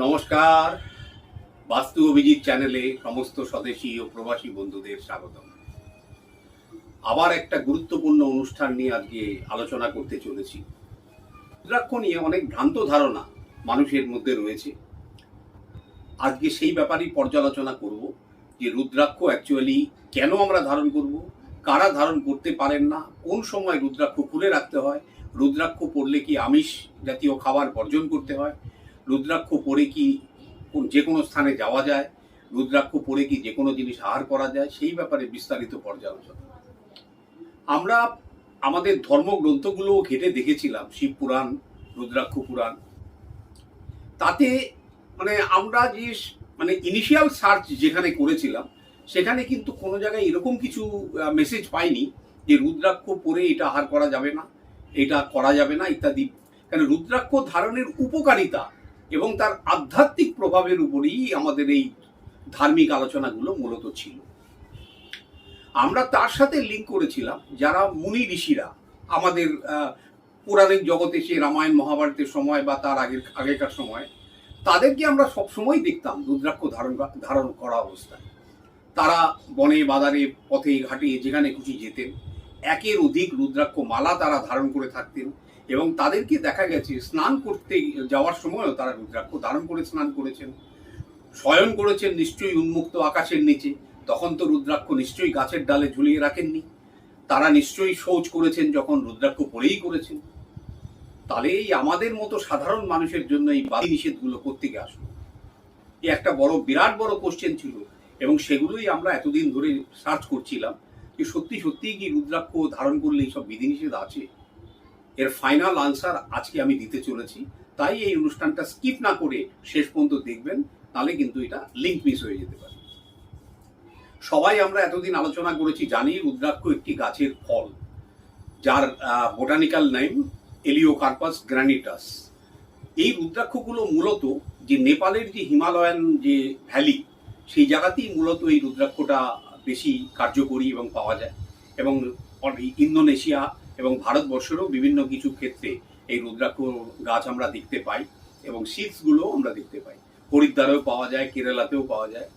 নমস্কার। বাস্তু অভিজিৎ চ্যানেলে সমস্ত স্বদেশী ও প্রবাসী বন্ধুদের স্বাগতম। আবার একটা গুরুত্বপূর্ণ অনুষ্ঠান নিয়ে আজকে আলোচনা করতে চলেছি। রুদ্রাক্ষ নিয়ে অনেক ভ্রান্ত ধারণা মানুষের মধ্যে রয়েছে। আজকে সেই ব্যাপারেই পর্যালোচনা করব যে রুদ্রাক্ষ অ্যাকচুয়ালি কেন আমরা ধারণ করব, কারা ধারণ করতে পারেন না, কোন সময় রুদ্রাক্ষ খুলে রাখতে হয়, রুদ্রাক্ষ পরলে কি আমিষ জাতীয় খাবার বর্জন করতে হয়, রুদ্রাক্ষ পরে কি যে কোনো স্থানে যাওয়া যায়, রুদ্রাক্ষ পরে কি যে কোনো জিনিস আহার করা যায়, সেই ব্যাপারে বিস্তারিত পর্যালোচনা। আমরা আমাদের ধর্মগ্রন্থগুলো ঘেটে দেখেছিলাম, শিব পুরাণ, রুদ্রাক্ষ পুরাণ। তাতে আমরা যে ইনিশিয়াল সার্চ যেখানে করেছিলাম সেখানে কিন্তু কোনো জায়গায় এরকম কিছু মেসেজ পাইনি যে রুদ্রাক্ষ পরে এটা আহার করা যাবে না, এটা করা যাবে না ইত্যাদি। কারণ রুদ্রাক্ষ ধারণের উপকারিতা এবং তার আধ্যাত্মিক প্রভাবের উপরেই আমাদের এই ধার্মিক আলোচনাগুলো মূলত ছিল। আমরা তার সাথে লিঙ্ক করেছিলাম যারা মুনি ঋষিরা আমাদের পৌরাণিক জগতে, সে রামায়ণ মহাভারতের সময় বা তার আগেকার সময়, তাদেরকে আমরা সবসময় দেখতাম রুদ্রাক্ষ ধারণ করা অবস্থায়। তারা বনে বাজারে পথে ঘাটে যেখানে খুশি যেতেন, একের অধিক রুদ্রাক্ষ মালা তারা ধারণ করে থাকতেন এবং তাদেরকে দেখা গেছে স্নান করতে যাওয়ার সময়ও তারা রুদ্রাক্ষ ধারণ করে স্নান করেছেন। শয়ন করেছেন নিশ্চয়ই উন্মুক্ত আকাশের নিচে, তখন তো রুদ্রাক্ষ নিশ্চয়ই গাছের ডালে ঝুলিয়ে রাখেননি। তারা নিশ্চয়ই শৌচ করেছেন যখন, রুদ্রাক্ষ পরেই করেছেন। তাহলে এই আমাদের মতো সাধারণ মানুষের জন্য এই বাধা নিষেধগুলো কোত্থেকে আসলো, এই একটা বিরাট বড় কোশ্চেন ছিল। এবং সেগুলোই আমরা এতদিন ধরে সার্চ করছিলাম যে সত্যি সত্যিই কি রুদ্রাক্ষ ধারণ করলে এইসব বিধিনিষেধ আছে। এর ফাইনাল আনসার আজকে আমি দিতে চলেছি, তাই এই অনুষ্ঠানটা স্কিপ না করে শেষ পর্যন্ত দেখবেন, তাহলে কিন্তু এটা লিঙ্ক মিস হয়ে যেতে পারে। সবাই আমরা এতদিন আলোচনা করেছি, জানি রুদ্রাক্ষ একটি গাছের ফল যার বোটানিক্যাল নেম এলিওকার্পাস গ্রানিটাস। এই রুদ্রাক্ষগুলো মূলত যে নেপালের যে হিমালয়ান যে ভ্যালি, সেই জায়গাতেই মূলত এই রুদ্রাক্ষটা বেশি কার্যকরী এবং পাওয়া যায়। এবং ইন্দোনেশিয়া এবং ভারতবর্ষেরও বিভিন্ন কিছু ক্ষেত্রে এই রুদ্রাক্ষ গাছ আমরা দেখতে পাই এবং সিডসগুলো আমরা দেখতে পাই। হরিদ্বারেও পাওয়া যায়, কেরালাতেও পাওয়া যায়।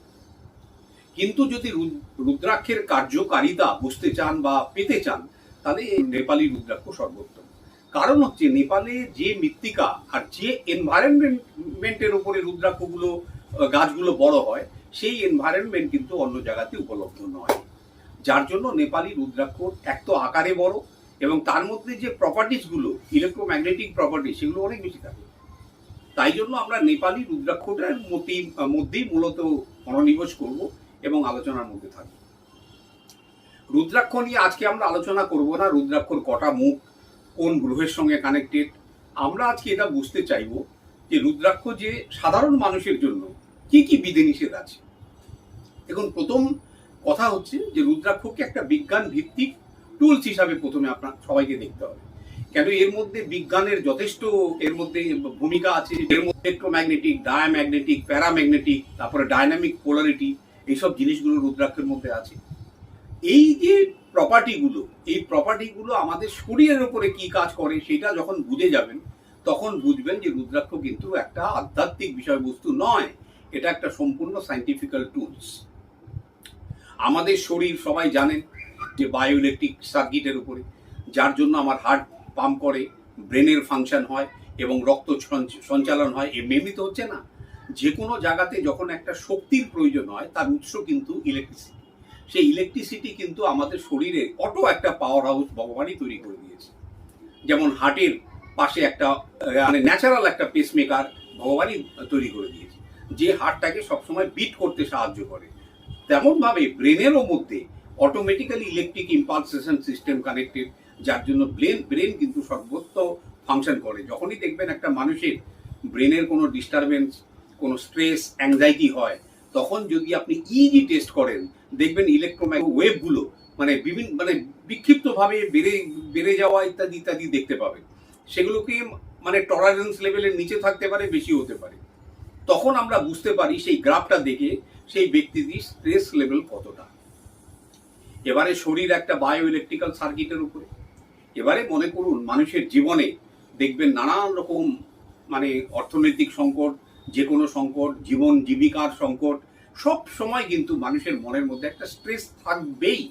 কিন্তু যদি রুদ্রাক্ষের কার্যকারিতা বুঝতে চান বা পেতে চান, তাহলে নেপালি রুদ্রাক্ষ সর্বোত্তম। কারণ হচ্ছে নেপালে যে মৃত্তিকা আর যে এনভায়রনমেন্টের উপরে রুদ্রাক্ষগুলো গাছগুলো বড় হয়, সেই এনভায়রনমেন্ট কিন্তু অন্য জায়গাতে উপলব্ধ নয়। যার জন্য নেপালি রুদ্রাক্ষ এক তো আকারে বড় এবং তার মধ্যে যে প্রপার্টিসগুলো, ইলেকট্রোম্যাগনেটিক প্রপার্টি, সেগুলো অনেক বেশি থাকে। তাই জন্য আমরা নেপালি রুদ্রাক্ষটার মধ্যেই মূলত মনোনিবেশ করব এবং আলোচনার মধ্যে থাকবো। রুদ্রাক্ষ নিয়ে আজকে আমরা আলোচনা করব না রুদ্রাক্ষর কটা মুখ, কোন গ্রহের সঙ্গে কানেক্টেড। আমরা আজকে এটা বুঝতে চাইব যে রুদ্রাক্ষ যে সাধারণ মানুষের জন্য কি কি বিধিনিষেধ আছে। এখন প্রথম কথা হচ্ছে যে রুদ্রাক্ষকে একটা বিজ্ঞান ভিত্তিক টুলস হিসাবে প্রথমে আপনার সবাইকে দেখতে হবে। কেন এর মধ্যে বিজ্ঞানের যথেষ্ট এর মধ্যে ভূমিকা আছে। এর মধ্যে ইলেকট্রোম্যাগনেটিক, ডায়াম্যাগনেটিক, প্যারাম্যাগনেটিক, তারপরে ডায়নামিক পোলারিটি, এইসব জিনিসগুলো রুদ্রাক্ষের মধ্যে আছে। এই যে এই প্রপার্টিগুলো আমাদের শরীরের উপরে কি কাজ করে সেটা যখন বুঝে যাবেন, তখন বুঝবেন যে রুদ্রাক্ষ কিন্তু একটা আধ্যাত্মিক বিষয়বস্তু নয়, এটা একটা সম্পূর্ণ সায়েন্টিফিক্যাল টুলস। আমাদের শরীর সবাই জানেন যে বায়ো ইলেকট্রিক সার্কিটের উপরে, যার জন্য আমার হার্ট পাম্প করে, ব্রেনের ফাংশন হয় এবং রক্ত সঞ্চালন হয়। এমনি তো হচ্ছে না। যে কোনো জায়গাতে যখন একটা শক্তির প্রয়োজন হয়, তার উৎস কিন্তু ইলেকট্রিসিটি। সেই ইলেকট্রিসিটি কিন্তু আমাদের শরীরে একটা পাওয়ার হাউস ভগবানই তৈরি করে দিয়েছে। যেমন হার্টের পাশে একটা ন্যাচারাল একটা পেসমেকার ভগবানই তৈরি করে দিয়েছে, যে হার্টটাকে সবসময় বিট করতে সাহায্য করে। তেমনভাবে ব্রেনেরও মধ্যে অটোমেটিক্যালি ইলেকট্রিক ইম্পালসেশন সিস্টেম কানেক্টেড, যার জন্য ব্রেন কিন্তু সর্বোচ্চ ফাংশন করে। যখনই দেখবেন একটা মানুষের ব্রেনের কোনো ডিস্টারবেন্স, কোনো স্ট্রেস, অ্যাংজাইটি হয়, তখন যদি আপনি ইজি টেস্ট করেন, দেখবেন ইলেকট্রোম্যাগনেটিক ওয়েভগুলো বিভিন্ন বিক্ষিপ্তভাবে বেড়ে যাওয়া ইত্যাদি ইত্যাদি দেখতে পাবেন। সেগুলোকে টলারেন্স লেভেলের নিচে থাকতে পারে, বেশি হতে পারে। তখন আমরা বুঝতে পারি সেই গ্রাফটা দেখে সেই ব্যক্তিটির স্ট্রেস লেভেল কতটা। এবারে শরীর একটা বায়ো ইলেকট্রিক্যাল সার্কিটের উপরে। এবারে মনে করুন মানুষের জীবনে দেখবেন নানান রকম অর্থনৈতিক সংকট, যে কোনো সংকট, জীবন জীবিকার সংকট, সব সময় কিন্তু মানুষের মনের মধ্যে একটা স্ট্রেস থাকবেই,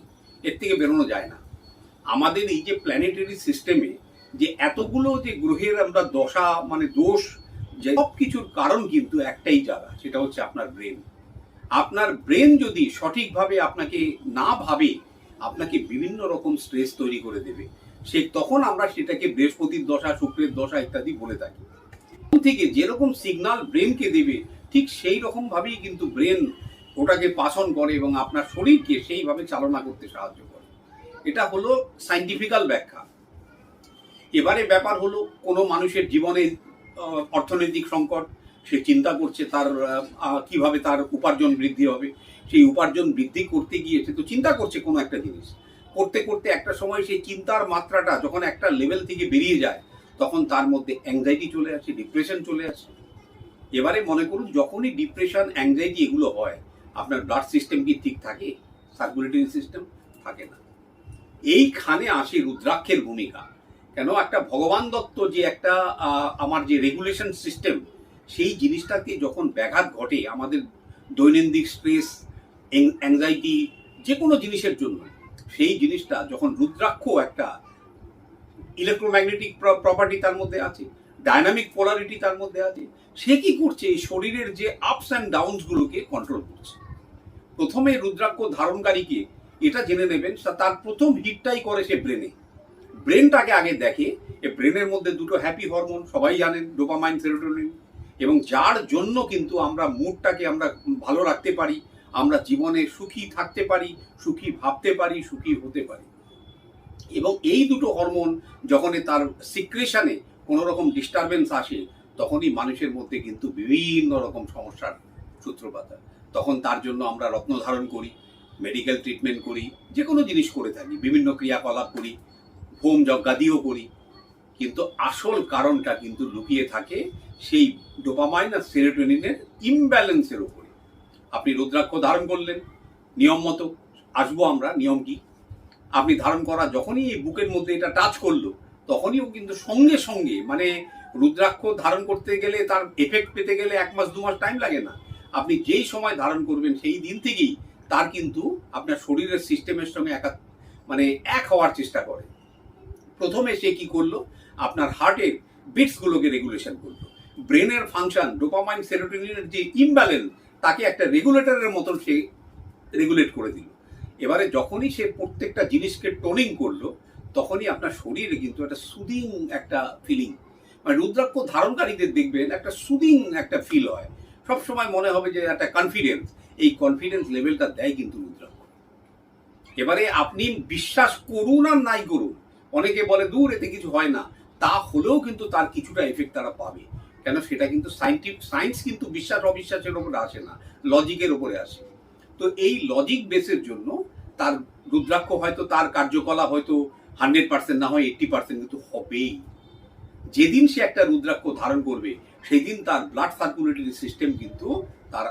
এর থেকে বেরোনো যায় না। আমাদের এই যে প্ল্যানেটারি সিস্টেমে যে এতগুলো যে গ্রহের আমরা দশা মানে দোষ, যে সব কিছুর কারণ কিন্তু একটাই জায়গা, সেটা হচ্ছে আপনার ব্রেন। আপনার ব্রেন যদি সঠিকভাবে আপনাকে না ভাবে, আপনাকে বিভিন্ন রকম স্ট্রেস তৈরি করে দেবে। তখন আমরা সেটাকে বৃহস্পতির দশা, শুক্রের দশা ইত্যাদি বলে থাকি। থেকে যেরকম সিগন্যাল ব্রেনকে দেবে, ঠিক সেই রকম ভাবেই কিন্তু ব্রেন ওটাকে পাসন করে এবং আপনার শরীরকে সেইভাবে চালনা করতে সাহায্য করে। এটা হলো সাইন্টিফিক্যাল ব্যাখ্যা। এবারে ব্যাপার হলো, কোনো মানুষের জীবনে অর্থনৈতিক সংকট, সে চিন্তা করছে তার কিভাবে তার উপার্জন বৃদ্ধি হবে। সেই উপার্জন বৃদ্ধি করতে গিয়ে সে তো চিন্তা করছে কোনো একটা জিনিস, করতে করতে একটা সময় সেই চিন্তার মাত্রাটা যখন একটা লেভেল থেকে বেরিয়ে যায়, তখন তার মধ্যে অ্যাংজাইটি চলে আসে, ডিপ্রেশন চলে আসে। এবারে মনে করুন, যখনই ডিপ্রেশন, অ্যাংজাইটি এগুলো হয়, আপনার ব্লাড সিস্টেম কি ঠিক থাকে? সার্কুলেটরি সিস্টেম থাকে না। এইখানে আসে রুদ্রাক্ষের ভূমিকা। কেন? একটা ভগবান দত্ত যে একটা আমার যে রেগুলেশন সিস্টেম, সেই জিনিসটাকে যখন ব্যাঘাত ঘটে আমাদের দৈনন্দিন স্ট্রেস, অ্যাংজাইটি, যে কোনো জিনিসের জন্য, সেই জিনিসটা যখন রুদ্রাক্ষ একটা ইলেকট্রোম্যাগনেটিক প্রপার্টি তার মধ্যে আছে, ডায়নামিক পোলারিটি তার মধ্যে আছে, সে কি করছে? এই শরীরের যে আপস অ্যান্ড ডাউনসগুলোকে কন্ট্রোল করছে। প্রথমে রুদ্রাক্ষ ধারণকারীকে এটা জেনে নেবেন, তার প্রথম হিটটাই করে সে ব্রেনে। ব্রেনটাকে আগে দেখে। ব্রেনের মধ্যে দুটো হ্যাপি হরমোন সবাই জানেন, ডোপামাইন, সেরোটোনিন, এবং যার জন্য কিন্তু আমরা মুডটাকে আমরা ভালো রাখতে পারি, আমরা জীবনে সুখী থাকতে পারি, সুখী ভাবতে পারি, সুখী হতে পারি। এবং এই দুটো হরমোন যখন তার সিক্রেশনে কোনো রকম ডিস্টারবেন্স আসে, তখনই মানুষের মধ্যে কিন্তু বিভিন্ন রকম সমস্যার সূত্রপাত হয়। তখন তার জন্য আমরা রত্ন ধারণ করি, মেডিকেল ট্রিটমেন্ট করি, যে কোনো জিনিস করে থাকি, বিভিন্ন ক্রিয়াকলাপ করি, হোম যজ্ঞাদিও করি। কিন্তু আসল কারণটা কিন্তু লুকিয়ে থাকে সেই ডোপামাইন আর সেরোটোনিনের ইমব্যালেন্সের উপরে। আপনি রুদ্রাক্ষ ধারণ করলেন নিয়ম মতো, আসবো আমরা নিয়ম কি, আপনি ধারণ করা যখনই এই বুকের মধ্যে এটা টাচ করলো, তখনই ও কিন্তু সঙ্গে সঙ্গে, মানে রুদ্রাক্ষ ধারণ করতে গেলে, তার এফেক্ট পেতে গেলে 1 মাস 2 মাস টাইম লাগে না। আপনি যেই সময় ধারণ করবেন সেই দিন থেকেই তার কিন্তু আপনার শরীরের সিস্টেমের সঙ্গে এক হওয়ার চেষ্টা করে। প্রথমে সে কি করলো? আপনার হার্টের বিটসগুলোকে রেগুলেশন করলো। ব্রেনের ফাংশন, ডোপামাইন সেরোটোনিনের যে ইমব্যালেন্স, তাকে একটা রেগুলেটরের মতন সে রেগুলেট করে দিল। এবারে যখনই সে প্রত্যেকটা জিনিসকে টোনিং করলো, তখনই আপনার শরীরে কিন্তু একটা সুদিং একটা ফিলিং, মানে রুদ্রাক্ষ ধারণকারীদের দেখবেন একটা সুদিং একটা ফিল হয়, সবসময় মনে হবে যে একটা কনফিডেন্স। এই কনফিডেন্স লেভেলটা দেয় কিন্তু রুদ্রাক্ষ। এবারে আপনি বিশ্বাস করুন আর নাই করুন, অনেকে বলে দূর এতে কিছু হয় না, তা হলেও কিন্তু তার কিছুটা এফেক্ট তারা পাবে। কেন? সেটা কিন্তু সায়েন্স কিন্তু বিশ্বাস অবিশ্বাসের উপরে আসে না, লজিকের উপরে আসে। তো এই লজিক বেসের জন্য তার রুদ্রাক্ষ হয়তো তার কার্যকলাপ হয়তো 100% না হয় 80% কিন্তু হবেই। যেদিন সে একটা রুদ্রাক্ষ ধারণ করবে, সেই দিন তার ব্লাড সার্কুলেটরি সিস্টেম কিন্তু তার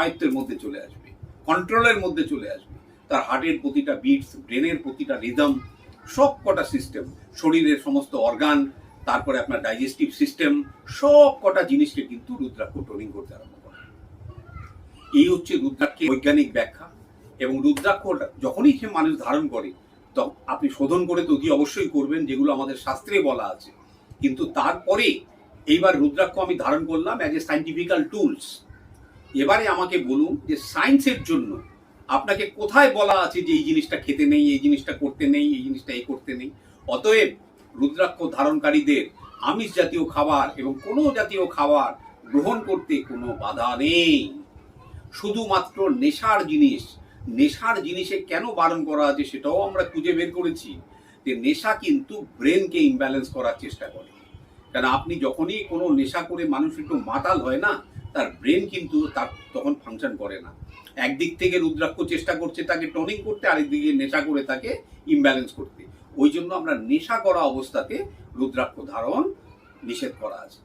আয়ত্তের মধ্যে চলে আসবে, কন্ট্রোলের মধ্যে চলে আসবে। তার হার্টের প্রতিটা বিটস, ব্রেনের প্রতিটা রিদম, সব কটা সিস্টেম, শরীরের সমস্ত অর্গান, তারপরে আপনার ডাইজেস্টিভ সিস্টেম, সব কটা জিনিসকে কিন্তু রুদ্রাক্ষ টোনিং করতে আরম্ভ করে। এই হচ্ছে রুদ্রাক্ষের বৈজ্ঞানিক ব্যাখ্যা। এবং রুদ্রাক্ষ যখনই সে মানুষ ধারণ করে, তখন আপনি শোধন করে তো অতি অবশ্যই করবেন, যেগুলো আমাদের শাস্ত্রে বলা আছে। কিন্তু তারপরে এইবার রুদ্রাক্ষ আমি ধারণ করলাম অ্যাজ এ সাইন্টিফিক্যাল টুলস। এবারে আমাকে বলুন যে সায়েন্সের জন্য আপনাকে কোথায় বলা আছে যে এই জিনিসটা খেতে নেই, এই জিনিসটা করতে নেই, এই জিনিসটা এই করতে নেই? অতএব রুদ্রাক্ষ ধারণকারীদের আমিষ জাতীয় খাবার এবং কোনো জাতীয় খাবার গ্রহণ করতে কোনো বাধা নেই। শুধুমাত্র নেশার জিনিসে কেন বারণ করা আছে সেটাও আমরা খুঁজে বের করেছি, যে নেশা কিন্তু ব্রেনকে ইমব্যালেন্স করার চেষ্টা করে। কারণ আপনি যখনই কোনো নেশা করে মানুষ একটু মাতাল হয় না, তার ব্রেন কিন্তু তার তখন ফাংশন করে না। একদিক থেকে রুদ্রাক্ষ চেষ্টা করছে তাকে টোনিং করতে, আরেকদিকে নেশা করে তাকে ইমব্যালেন্স করতে। ওই জন্য আমরা নেশা করা অবস্থাতে রুদ্রাক্ষ ধারণ নিষেধ করা আছে।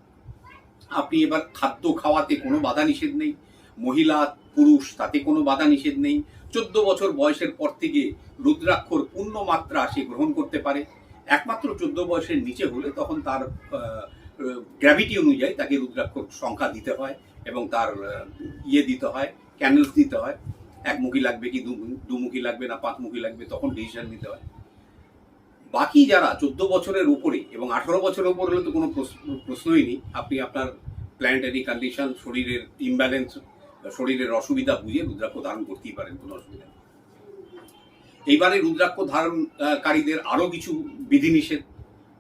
আপনি এবার খাদ্য খাওয়াতে কোনো বাধা নিষেধ নেই, মহিলা পুরুষ তাতে কোনো বাধা নিষেধ নেই। 14 বছর বয়সের পর থেকে রুদ্রাক্ষর পূর্ণ মাত্রা সে গ্রহণ করতে পারে। একমাত্র 14 বয়সের নিচে হলে তখন তার গ্র্যাভিটি অনুযায়ী তাকে রুদ্রাক্ষর সংখ্যা দিতে হয় এবং তার দিতে হয়, ক্যান্ডেলস দিতে হয়। একমুখী লাগবে কি দুমুখী লাগবে না 5 মুখী লাগবে, তখন ডিসিশন নিতে হয়। বাকি যারা 14 বছরের উপরে এবং 18 বছরের উপরে হলে তো কোনো প্রশ্নই নেই। আপনি আপনার প্ল্যানেটারি কন্ডিশন, শরীরের ইমব্যালেন্স, শরীরের অসুবিধা বুঝে রুদ্রাক্ষ ধারণ করতেই পারেন, কোনো অসুবিধা নেই। এইবারে রুদ্রাক্ষ ধারণকারীদের আরও কিছু বিধিনিষেধ।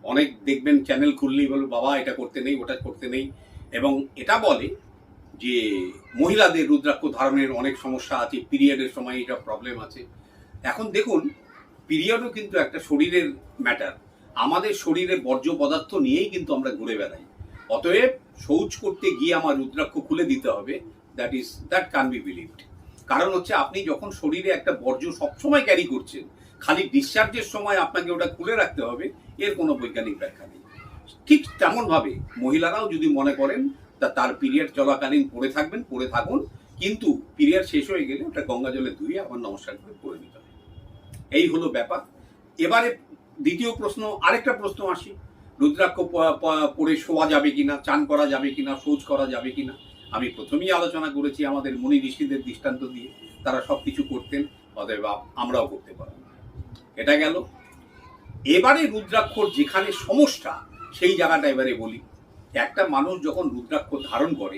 অনেক দেখবেন চ্যানেল খুললেই বলবে বাবা এটা করতে নেই, ওটা করতে নেই, এবং এটা বলে যে মহিলাদের রুদ্রাক্ষ ধারণের অনেক সমস্যা আছে, পিরিয়ডের সময় এটা প্রবলেম আছে। এখন দেখুন, পিরিয়ডও কিন্তু একটা শরীরের ম্যাটার। আমাদের শরীরে বর্জ্য পদার্থ নিয়েই কিন্তু আমরা ঘুরে বেড়াই। অতএব শৌচ করতে গিয়ে আমার রুদ্রাক্ষ খুলে দিতে হবে, দ্যাট ক্যান বি বিলিভড। কারণ হচ্ছে আপনি যখন শরীরে একটা বর্জ্য সবসময় ক্যারি করছেন, খালি ডিসচার্জের সময় আপনাকে ওটা খুলে রাখতে হবে, এর কোনো বৈজ্ঞানিক ব্যাখ্যা নেই। ঠিক তেমনভাবে মহিলারাও যদি মনে করেন তার পিরিয়ড চলাকালীন পরে থাকবেন, পরে থাকুন, কিন্তু পিরিয়ড শেষ হয়ে গেলে ওটা গঙ্গা জলে ধুয়ে আবার নমস্কার করে পরে নিতে হবে। এই হলো ব্যাপার। এবারে দ্বিতীয় প্রশ্ন, আরেকটা প্রশ্ন আসি, রুদ্রাক্ষ পরে শোয়া যাবে কিনা, চান করা যাবে কিনা, শৌচ করা যাবে কিনা। আমি প্রথমেই আলোচনা করেছি আমাদের মুনি ঋষিদের দৃষ্টান্ত দিয়ে, তারা সব কিছু করতেন, অতএব আমরাও করতে পারব। এটা গেল। এবারে রুদ্রাক্ষর যেখানে সমস্যা সেই জায়গাটা এবারে বলি। একটা মানুষ যখন রুদ্রাক্ষ ধারণ করে,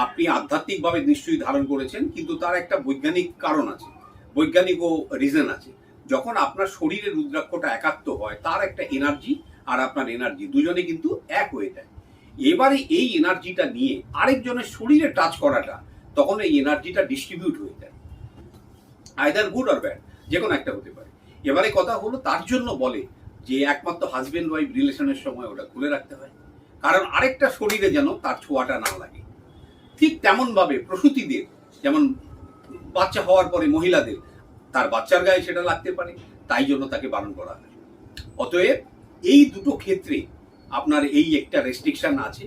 আপনি আধ্যাত্মিকভাবে নিশ্চয়ই ধারণ করেছেন, কিন্তু তার একটা বৈজ্ঞানিক কারণ আছে, বৈজ্ঞানিকও রিজন আছে। যখন আপনার শরীরে রুদ্রাক্ষটা একাত্ম হয়, তার একটা এনার্জি আর আপনার এনার্জি দুজনে কিন্তু এক হয়ে যায়। এবারে এই এনার্জিটা নিয়ে আরেকজনের শরীরে টাচ করাটা, তখন এই এনার্জিটা ডিস্ট্রিবিউট হয়ে যায়, আইদার গুড অর ব্যাড, যে কোনো একটা হতে পারে। এবারে কথা হলো, তার জন্য বলে যে একমাত্র হাজব্যান্ড ওয়াইফ রিলেশনের সময় ওটা খুলে রাখতে হয়, কারণ আরেকটা শরীরে যেন তার ছোঁয়াটা না লাগে। ঠিক তেমনভাবে প্রসূতিদের, যেমন বাচ্চা হওয়ার পরে মহিলাদের তার বাচ্চার গায়ে সেটা লাগতে পারে, তাই জন্য তাকে বারণ করা হয়। অতএব এই দুটো ক্ষেত্রে আপনার এই একটা রেস্ট্রিকশন আছে,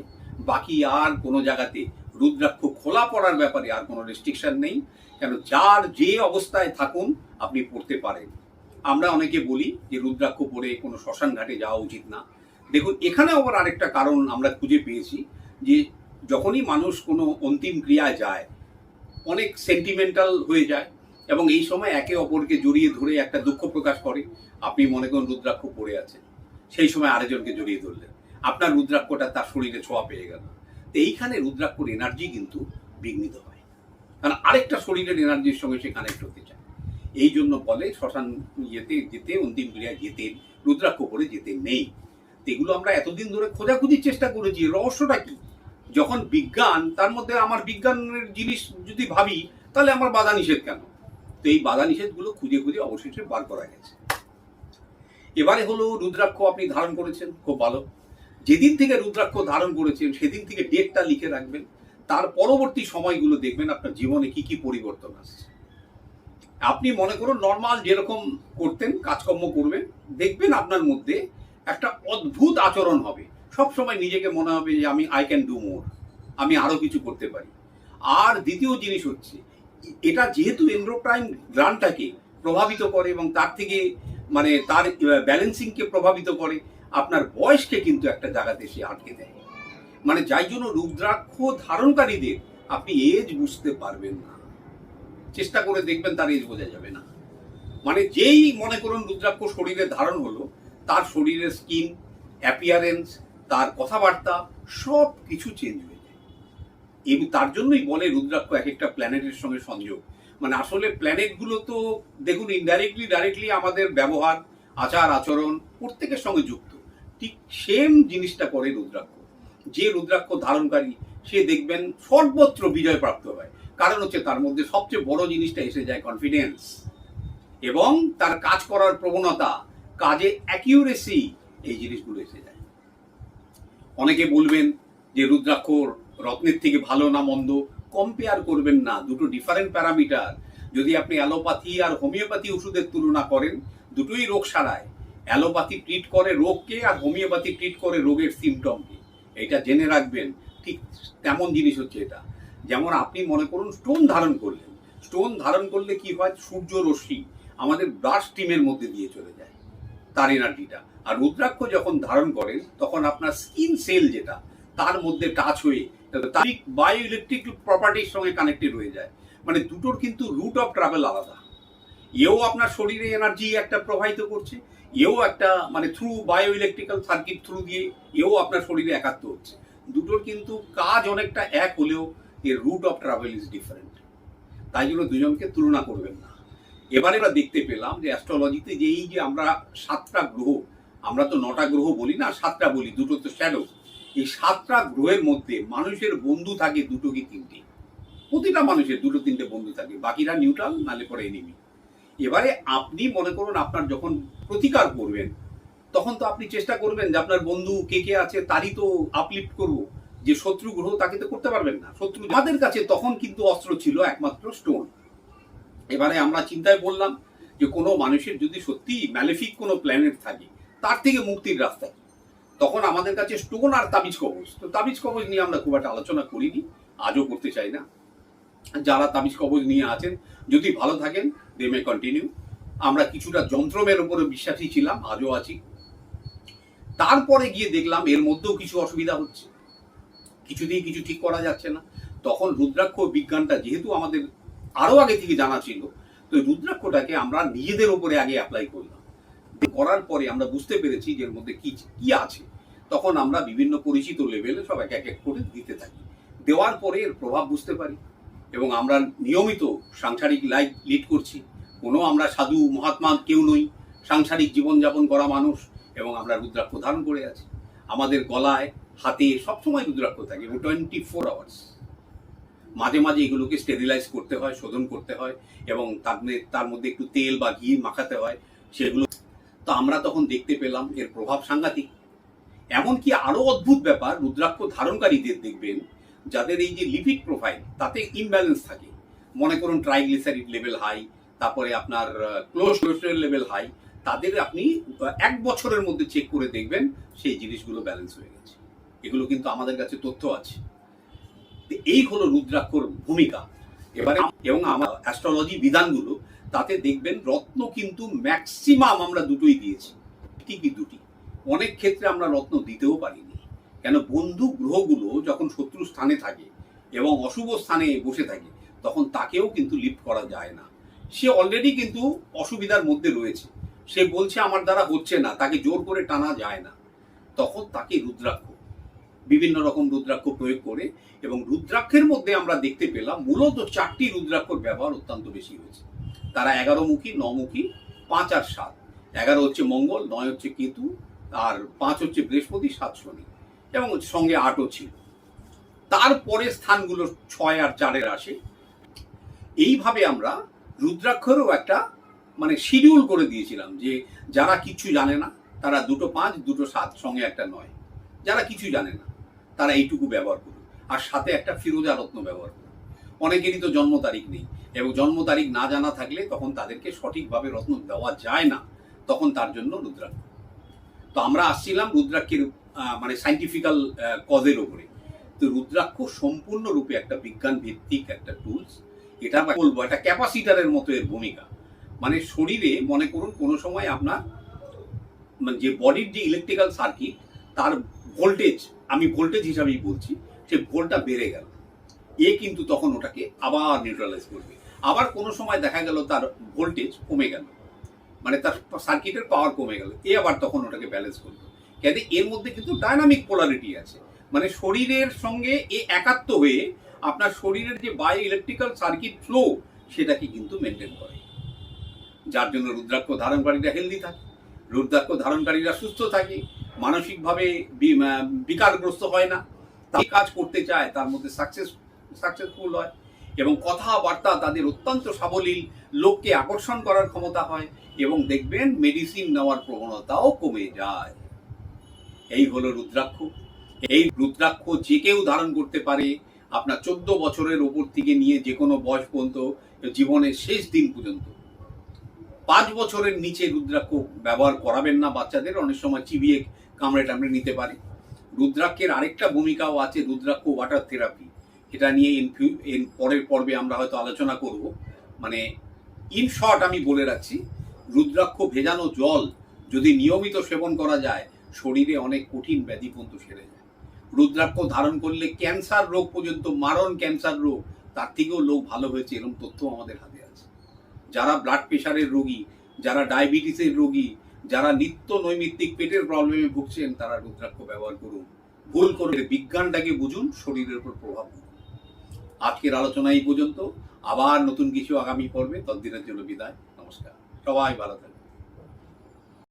বাকি আর কোনো জায়গাতে রুদ্রাক্ষ খোলা পড়ার ব্যাপারে আর কোনো রেস্ট্রিকশন নেই। কেন, যার যে অবস্থায় থাকুন আপনি পড়তে পারেন। আমরা অনেকে বলি যে রুদ্রাক্ষ পরে কোনো শ্মশান ঘাটে যাওয়া উচিত না। দেখুন, এখানে আবার আরেকটা কারণ আমরা খুঁজে পেয়েছি, যে যখনই মানুষ কোনো অন্তিম ক্রিয়ায় যায়, অনেক সেন্টিমেন্টাল হয়ে যায় এবং এই সময় একে অপরকে জড়িয়ে ধরে একটা দুঃখ প্রকাশ করে। আপনি মনে করুন রুদ্রাক্ষ পরে আছেন, সেই সময় আরেকজনকে জড়িয়ে ধরলেন, আপনার রুদ্রাক্ষটা তার শরীরে ছোঁয়া পেয়ে গেল। তো এইখানে রুদ্রাক্ষর এনার্জি কিন্তু বিঘ্নিত হয়, কারণ আরেকটা শরীরের এনার্জির সঙ্গে সে কানেক্ট হতে চায়। এই জন্য বলে শ্মশান যেতে, অন্তিম ক্রিয়ায় যেতে রুদ্রাক্ষ পরে যেতে নেই। এগুলো আমরা এতদিন ধরে খোঁজাখুঁজির চেষ্টা করেছি, রহস্যটা কি। যখন বিজ্ঞান, তার মধ্যে আমার বিজ্ঞানের জিনিস যদি ভাবি, তাহলে আমার বাধা নিষেধ কেন? তো এই বাধা নিষেধগুলো খুঁজে খুঁজে অবশেষে বার করা গেছে। এবারে হলো, রুদ্রাক্ষ আপনি ধারণ করেছেন, খুব ভালো। যেদিন থেকে রুদ্রাক্ষ ধারণ করেছেন সেদিন থেকে ডেটটা লিখে রাখবেন। তার পরবর্তী সময়গুলো দেখবেন আপনার জীবনে কি কি পরিবর্তন আসছে। আপনি মনে করুন নর্মাল যেরকম করতেন কাজকর্ম করবেন, দেখবেন আপনার মধ্যে একটা অদ্ভুত আচরণ হবে। সব সময় নিজেকে মনে হবে যে আই ক্যান ডু মোর, আমি আরো কিছু করতে পারি। আর দ্বিতীয় জিনিস হচ্ছে, এটা যেহেতু এন্ডোক্রাইন গ্ল্যান্ডটাকে প্রভাবিত করে এবং তার থেকে মানে তার ব্যালেন্সিংকে প্রভাবিত করে, আপনার বয়সকে কিন্তু একটা জায়গাতে সে আটকে দেয়। মানে যাই জন্য রুদ্রাক্ষ ধারণকারীদের আপনি এজ বুঝতে পারবেন না, চেষ্টা করে দেখবেন তার এজ বোঝা যাবে না। মানে যেই মনে করুন রুদ্রাক্ষ শরীরে ধারণ হলো, তার শরীরের স্কিন, অ্যাপিয়ারেন্স, তার কথাবার্তা সব কিছু চেঞ্জ হয়ে যায়। এবং তার জন্যই বলে রুদ্রাক্ষ এক একটা প্ল্যানেটের সঙ্গে সংযোগ। মানে আসলে প্ল্যানেটগুলো তো দেখুন ইনডাইরেক্টলি ডাইরেক্টলি আমাদের ব্যবহার, আচার আচরণ প্রত্যেকের সঙ্গে যুক্ত। ঠিক সেম জিনিসটা করে রুদ্রাক্ষ। যে রুদ্রাক্ষ ধারণকারী সে দেখবেন সর্বত্র বিজয় প্রাপ্ত হয়। কারণ হচ্ছে তার মধ্যে সবচেয়ে বড় জিনিসটা এসে যায় কনফিডেন্স, এবং তার কাজ করার প্রবণতা, কাজে অ্যাকিউরেসি, এই জিনিসগুলো এসে যায়। অনেকে বলবেন যে রুদ্রাক্ষ রত্নের থেকে ভালো না মন্দ, কম্পেয়ার করবেন না, দুটো ডিফারেন্ট প্যারামিটার। যদি আপনি অ্যালোপ্যাথি আর হোমিওপ্যাথি ওষুধের তুলনা করেন, দুটোই রোগ সারায়। অ্যালোপ্যাথি ট্রিট করে রোগকে আর হোমিওপ্যাথি ট্রিট করে রোগের সিমটমকে, এটা জেনে রাখবেন। ঠিক তেমন জিনিস হচ্ছে এটা। যেমন আপনি মনে করুন স্টোন ধারণ করলেন, স্টোন ধারণ করলে কি হয়, সূর্য রশ্মি আমাদের ব্লাড স্ট্রিমের মধ্যে দিয়ে চলে যায়, তার এনার্জিটা। আর রুদ্রাক্ষ যখন ধারণ করেন তখন আপনার স্কিন সেল যেটা তার মধ্যে টাচ হয়ে তার বায়ো ইলেকট্রিক প্রপার্টির সঙ্গে কানেক্টেড হয়ে যায়। মানে দুটোর কিন্তু রুট অফ ট্রাভেল আলাদা। এও আপনার শরীরে এনার্জি একটা প্রবাহিত করছে, এও একটা মানে through bio electrical circuit through দিয়ে এও আপনার শরীরে একাত্ম হচ্ছে। দুটোর কিন্তু কাজ অনেকটা এক হলেও এর route of travel is different. তাই জন্য দুজনকে তুলনা করবেন না। এবারে আমরা দেখতে পেলাম যে অ্যাস্ট্রোলজিতে যে এই যে আমরা 7টা গ্রহ, আমরা তো 9টা গ্রহ বলি না, 7টা বলি, দুটো তো শ্যাডো। এই 7টা গ্রহের মধ্যে মানুষের বন্ধু থাকে দুটো কি তিনটে, প্রতিটা মানুষের দুটো তিনটে বন্ধু থাকে, বাকিরা নিউট্রাল নালে পরে এনিমি। এবারে আপনি মনে করুন আপনার যখন প্রতিকার করবেন তখন তো আপনি চেষ্টা করবেন যে আপনার বন্ধু কে কে আছে তারই তো আপলিফ্ট করব, যে শত্রু গ্রহ তাকে তো করতে পারবেন না। শত্রু আমাদের কাছে তখন কিন্তু অস্ত্র ছিল একমাত্র স্টোন। এবারে আমরা চিন্তায় বললাম যে কোনো মানুষের যদি সত্যি ম্যালেফিক কোনো প্ল্যানেট থাকে তার থেকে মুক্তির রাস্তা, তখন আমাদের কাছে স্টোন আর তাবিজ কবজ। তো তাবিজ কবজ নিয়ে আমরা খুব একটা আলোচনা করিনি, আজও করতে চাই না। যারা তাবিজ কবজ নিয়ে আছেন যদি ভালো থাকেন দে মে কন্টিনিউ। আমরা কিছুটা যন্ত্রমের উপরে বিশ্বাসী ছিলাম, আজও আছি। তারপরে গিয়ে দেখলাম এর মধ্যেও কিছু অসুবিধা হচ্ছে, কিছুতেই কিছু ঠিক করা যাচ্ছে না। তখন রুদ্রাক্ষ বিজ্ঞানটা যেহেতু আমাদের আরো আগে থেকে জানা ছিল, তো রুদ্রাক্ষটাকে আমরা নিজেদের উপরে আগে অ্যাপ্লাই করলাম। করার পরে আমরা বুঝতে পেরেছি যে এর মধ্যে কি কি আছে। তখন আমরা বিভিন্ন পরিচিত লেভেলে সব এক এক করে দিতে থাকি। দেওয়ার পরে এর প্রভাব বুঝতে পারি এবং আমরা নিয়মিত সাংসারিক লাইফ লিড করছি। কোনো আমরা সাধু মহাত্মা কেউ নই, সাংসারিক জীবনযাপন করা মানুষ, এবং আমরা রুদ্রাক্ষ ধারণ করে আছি। আমাদের গলায় হাতে সবসময় রুদ্রাক্ষ থাকে এবং 24 আওয়ার্স। মাঝে মাঝে এগুলোকে স্টেরিলাইজ করতে হয়, শোধন করতে হয়, এবং তার মধ্যে একটু তেল বা ঘি মাখাতে হয় সেগুলো। তো আমরা তখন দেখতে পেলাম এর প্রভাব সাংঘাতিক। এমনকি আরো অদ্ভুত ব্যাপার, রুদ্রাক্ষ ধারণকারীদের দেখবেন যাদের এই যে লিপিড প্রোফাইল তাতে ইমব্যালেন্স থাকে। মনে করুন ট্রাইগ্লিসারিড লেভেল হাই, তারপরে আপনার কোলেস্টেরল লেভেল হাই, তাদের আপনি 1 বছরের মধ্যে চেক করে দেখবেন সেই জিনিসগুলো ব্যালেন্স হয়ে গেছে। এগুলো কিন্তু আমাদের কাছে তথ্য আছে। এই হলো রুদ্রাক্ষর ভূমিকা। এবারে এবং আমার অ্যাস্ট্রোলজি বিধানগুলো তাতে দেখবেন রত্ন কিন্তু ম্যাক্সিমাম আমরা দুটোই দিয়েছি, ঠিকই দুটি। অনেক ক্ষেত্রে আমরা রত্ন দিতেও পারিনি, কেন বন্ধু গ্রহগুলো যখন শত্রু স্থানে থাকে এবং অশুভ স্থানে বসে থাকে তখন তাকেও কিন্তু লিফট করা যায় না। সে অলরেডি কিন্তু অসুবিধার মধ্যে রয়েছে, সে বলছে আমার দ্বারা হচ্ছে না, তাকে জোর করে টানা যায় না। তখন তাকে রুদ্রাক্ষ, বিভিন্ন রকম রুদ্রাক্ষ প্রয়োগ করে, এবং রুদ্রাক্ষের মধ্যে আমরা দেখতে পেলাম মূলত 4টি রুদ্রাক্ষর ব্যবহার অত্যন্ত বেশি হয়েছে। তারা 11 মুখী, 9 মুখী, 5 আর 7। 11 হচ্ছে মঙ্গল, 9 হচ্ছে কেতু, আর 5 হচ্ছে বৃহস্পতি, 7 শনি, এবং সঙ্গে 8ও ছিল। তারপরে স্থানগুলো 6 আর 4-এর আসে। এইভাবে আমরা রুদ্রাক্ষরও একটা মানে শিডিউল করে দিয়েছিলাম যে যারা কিছু জানে না তারা 2টো 5, 2টো 7, সঙ্গে একটা 9। যারা কিছু জানে না তারা এইটুকু ব্যবহার করুন, আর সাথে একটা ফিরোজা রত্ন ব্যবহার করুন। অনেকেরই তো জন্ম তারিখ নেই, এবং জন্ম তারিখ না জানা থাকলে তখন তাদেরকে সঠিকভাবে রত্ন দেওয়া যায় না, তখন তার জন্য রুদ্রাক্ষ। তো আমরা আসছিলাম রুদ্রাক্ষের মানে সাইন্টিফিক্যাল কজের ওপরে। তো রুদ্রাক্ষ সম্পূর্ণরূপে একটা বিজ্ঞান ভিত্তিক একটা টুলস। এটা বলবো একটা ক্যাপাসিটারের মতো এর ভূমিকা। মানে শরীরে মনে করুন কোনো সময় আপনার মানে যে বডির যে ইলেকট্রিক্যাল সার্কিট তার ভোল্টেজ, আমি ভোল্টেজ হিসাবেই বলছি, সে ভোল্টটা বেড়ে গেল, এ কিন্তু তখন ওটাকে আবার নিউট্রালাইজ করবে। আবার কোনো সময় দেখা গেল তার ভোল্টেজ কমে গেল, মানে তার সার্কিটের পাওয়ার কমে গেল, এ আবার তখন ওটাকে ব্যালেন্স করবে। কেন এর মধ্যে কিন্তু ডায়নামিক পোলারিটি আছে, মানে শরীরের সঙ্গে এ একাত্ম হয়ে আপনার শরীরের যে বায়ো ইলেকট্রিক্যাল সার্কিট ফ্লো সেটাকে কিন্তু মেনটেন করে। যার জন্য রুদ্রাক্ষ ধারণকারীরা হেলদি থাকে, রুদ্রাক্ষ ধারণকারীরা সুস্থ থাকে, মানসিকভাবে বিকারগ্রস্ত হয় না, তাই কাজ করতে চায় তার মধ্যে সাকসেসফুল হয়, এবং কথাবার্তা তাদের অত্যন্ত সাবলীল, লোককে আকর্ষণ করার ক্ষমতা হয়, এবং দেখবেন মেডিসিন নেওয়ার প্রবণতাও কমে যায়। এই হলো রুদ্রাক্ষ। এই রুদ্রাক্ষ যে কেউ ধারণ করতে পারে, আপনার 14 বছরের ওপর থেকে নিয়ে যে কোনো বয়স পর্যন্ত, জীবনের শেষ দিন পর্যন্ত। 5 বছরের নিচে রুদ্রাক্ষ ব্যবহার করাবেন না বাচ্চাদের, অনেক সময় চিবিয়ে কামড়ে টামড়ে নিতে পারে। রুদ্রাক্ষের আরেকটা ভূমিকাও আছে, রুদ্রাক্ষ ওয়াটার থেরাপি। এটা নিয়ে পরের পর্বে আমরা হয়তো আলোচনা করব। মানে ইন শর্ট আমি বলে রাখছি, রুদ্রাক্ষ ভেজানো জল যদি নিয়মিত সেবন করা যায় শরীরে অনেক কঠিন ব্যাধি পর্যন্ত সেরে যায়। রুদ্রাক্ষ ধারণ করলে ক্যান্সার রোগ পর্যন্ত, মারণ ক্যান্সার রোগ, তার থেকেও লোক ভালো হয়েছে, এরকম তথ্য আমাদের হাতে আছে। যারা ব্লাড প্রেশারের রোগী, যারা ডায়াবেটিসের রোগী, যারা নিত্য নৈমিত্তিক পেটের প্রবলেমে ভুগছেন, তারা রুদ্রাক্ষ ব্যবহার করুন। ভুল করে বিজ্ঞানটাকে বুঝুন, শরীরের উপর প্রভাব পড়ুন। আজকের আলোচনা এই পর্যন্ত। আবার নতুন কিছু আগামী পর্বে। ততদিনের জন্য বিদায়, নমস্কার। সবাই ভালো থাকবেন।